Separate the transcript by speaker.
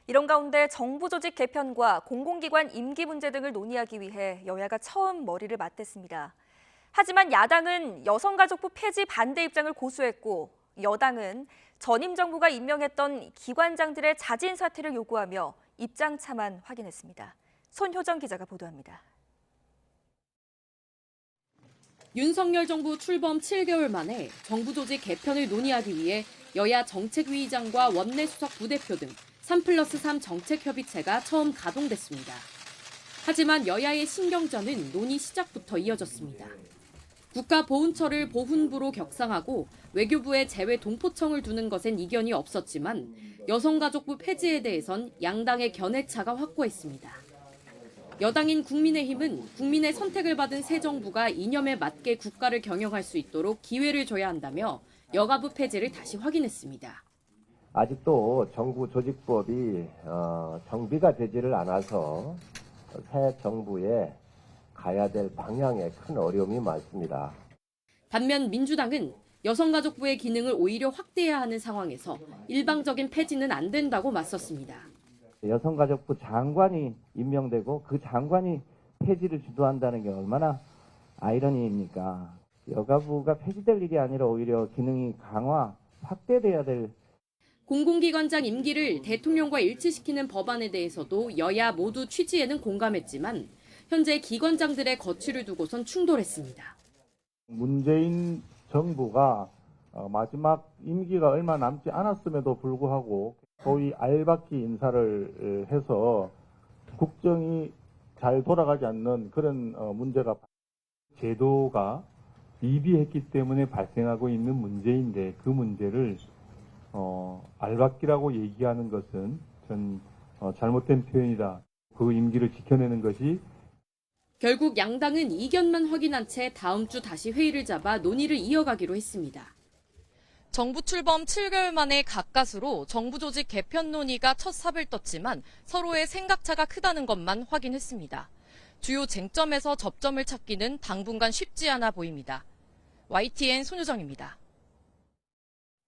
Speaker 1: 이런 가운데 정부 조직 개편과 공공기관 임기 문제 등을 논의하기 위해 여야가 처음 머리를 맞댔습니다. 하지만 야당은 여성가족부 폐지 반대 입장을 고수했고 여당은 전임 정부가 임명했던 기관장들의 자진 사퇴를 요구하며 입장 차만 확인했습니다. 손효정 기자가 보도합니다.
Speaker 2: 윤석열 정부 출범 7개월 만에 정부 조직 개편을 논의하기 위해 여야 정책위의장과 원내수석 부대표 등 3+3 정책협의체가 처음 가동됐습니다. 하지만 여야의 신경전은 논의 시작부터 이어졌습니다. 국가보훈처를 보훈부로 격상하고 외교부에 재외 동포청을 두는 것엔 이견이 없었지만 여성가족부 폐지에 대해선 양당의 견해차가 확고했습니다. 여당인 국민의힘은 국민의 선택을 받은 새 정부가 이념에 맞게 국가를 경영할 수 있도록 기회를 줘야 한다며 여가부 폐지를 다시 확인했습니다.
Speaker 3: 아직도 정부 조직법이 정비가 되지를 않아서 새 정부에 가야 될 방향에 큰 어려움이 많습니다.
Speaker 2: 반면 민주당은 여성가족부의 기능을 오히려 확대해야 하는 상황에서 일방적인 폐지는 안 된다고 맞섰습니다.
Speaker 4: 여성가족부 장관이 임명되고 그 장관이 폐지를 주도한다는 게 얼마나 아이러니입니까? 여가부가 폐지될 일이 아니라 오히려 기능이 강화, 확대돼야 될.
Speaker 2: 공공기관장 임기를 대통령과 일치시키는 법안에 대해서도 여야 모두 취지에는 공감했지만 현재 기관장들의 거취를 두고선 충돌했습니다.
Speaker 5: 문재인 정부가 마지막 임기가 얼마 남지 않았음에도 불구하고 소위 알박기 인사를 해서 국정이 잘 돌아가지 않는 그런 문제가
Speaker 6: 제도가 미비했기 때문에 발생하고 있는 문제인데 그 문제를 알박기라고 얘기하는 것은 전 잘못된 표현이다. 그 임기를 지켜내는 것이
Speaker 2: 결국 양당은 이견만 확인한 채 다음 주 다시 회의를 잡아 논의를 이어가기로 했습니다. 정부 출범 7개월 만에 가까스로 정부 조직 개편 논의가 첫 삽을 떴지만 서로의 생각차가 크다는 것만 확인했습니다. 주요 쟁점에서 접점을 찾기는 당분간 쉽지 않아 보입니다. YTN 손유정입니다.